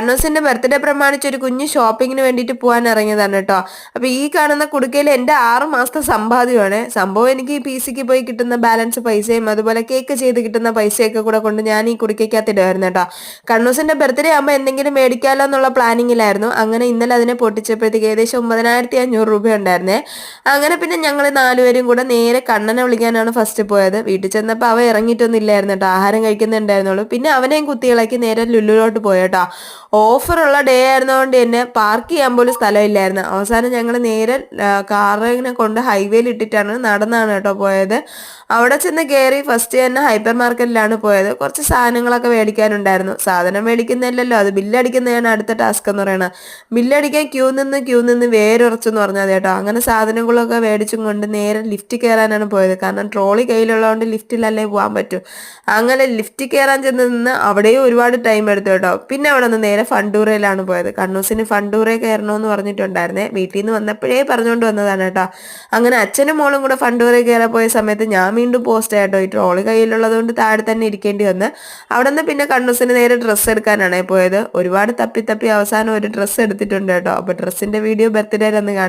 കണ്ണൂസിന്റെ birthday പ്രമാണിച്ച് ഒരു കുഞ്ഞു ഷോപ്പിങ്ങിന് വേണ്ടിയിട്ട് പോകാൻ ഇറങ്ങിയതാണ് കേട്ടോ. അപ്പൊ ഈ കാണുന്ന കുടുക്കയിൽ എന്റെ 6 മാസത്തെ സമ്പാദ്യമാണ്. സംഭവം എനിക്ക് ഈ PC-ക്ക് പോയി കിട്ടുന്ന ബാലൻസ് പൈസയും അതുപോലെ കേക്ക് ചെയ്ത് കിട്ടുന്ന പൈസയൊക്കെ കൂടെ കൊണ്ട് ഞാൻ ഈ കുടുക്കയ്ക്കകത്ത് ഇടുമായിരുന്നു കേട്ടോ. കണ്ണൂസിന്റെ ബർത്ത്ഡേ ആകുമ്പോൾ എന്തെങ്കിലും മേടിക്കാലോ എന്നുള്ള പ്ലാനിങ്ങിലായിരുന്നു. അങ്ങനെ ഇന്നലെ അതിനെ പൊട്ടിച്ചപ്പോഴത്തേക്ക് ഏകദേശം 9500 രൂപ ഉണ്ടായിരുന്നേ. അങ്ങനെ പിന്നെ ഞങ്ങൾ 4 പേരും കൂടെ നേരെ കണ്ണനെ വിളിക്കാനാണ് ഫസ്റ്റ് പോയത്. വീട്ടിൽ ചെന്നപ്പോൾ അവ ഇറങ്ങിയിട്ടൊന്നും ഇല്ലായിരുന്നു കേട്ടോ, ആഹാരം കഴിക്കുന്നുണ്ടായിരുന്നുള്ളൂ. പിന്നെ അവനെയും കുത്തികളാക്കി നേരെ ലുലുലോട്ട് പോയേട്ടോ. ഓഫറുള്ള ഡേ ആയിരുന്നതുകൊണ്ട് തന്നെ പാർക്ക് ചെയ്യാൻ പോലും സ്ഥലമില്ലായിരുന്നു. അവസാനം ഞങ്ങൾ നേരെ കാറിനെ കൊണ്ട് ഹൈവേയിൽ ഇട്ടിട്ടാണ് നടന്നാണ് കേട്ടോ പോയത്. അവിടെ ചെന്ന് കയറി ഫസ്റ്റ് തന്നെ ഹൈപ്പർ മാർക്കറ്റിലാണ് പോയത്. കുറച്ച് സാധനങ്ങളൊക്കെ മേടിക്കാനുണ്ടായിരുന്നു. സാധനം മേടിക്കുന്നില്ലല്ലോ, അത് ബില്ലടിക്കുന്നതാണ് അടുത്ത ടാസ്ക് എന്ന് പറയുന്നത്. ബില്ലടിക്കാൻ ക്യൂ നിന്ന് വേരുറച്ചെന്ന് പറഞ്ഞാൽ കേട്ടോ. അങ്ങനെ സാധനങ്ങളൊക്കെ മേടിച്ചും കൊണ്ട് നേരെ ലിഫ്റ്റ് കയറാനാണ് പോയത്. കാരണം ട്രോളി കയ്യിലുള്ളതുകൊണ്ട് ലിഫ്റ്റിലല്ലേ പോകാൻ പറ്റൂ. അങ്ങനെ ലിഫ്റ്റ് കയറാൻ ചെന്ന് നിന്ന് അവിടെയും ഒരുപാട് ടൈം എടുത്തു കേട്ടോ. പിന്നെ അവിടെ നിന്ന് നേരെ ഫണ്ടൂറയിലാണ് പോയത്. കണ്ണൂസിന് ഫണ്ടൂറയിൽ കയറണമെന്ന് പറഞ്ഞിട്ടുണ്ടായിരുന്നേ. വീട്ടിൽ നിന്ന് വന്നപ്പോഴേ പറഞ്ഞുകൊണ്ട് വന്നതാണ് കേട്ടോ. അങ്ങനെ അച്ഛനും മോളും കൂടെ ഫണ്ടൂറയിൽ കയറാൻ പോയ സമയത്ത് ഞാൻ വീണ്ടും പോസ്റ്റ് ആയിട്ടോ. ഈ ട്രോളി കയ്യിലുള്ളത് കൊണ്ട് താഴെ തന്നെ ഇരിക്കേണ്ടി വന്ന്. അവിടെ നിന്ന് പിന്നെ കണ്ണൂസിന് നേരെ ഡ്രസ്സ് എടുക്കാനാണ് പോയത്. ഒരുപാട് തപ്പി അവസാനം ഒരു ഡ്രസ്സ് എടുത്തിട്ടുണ്ട് കേട്ടോ. അപ്പൊ ഡ്രസ്സിന്റെ വീഡിയോ ബർത്ത്ഡേ ഒന്ന് കാണി.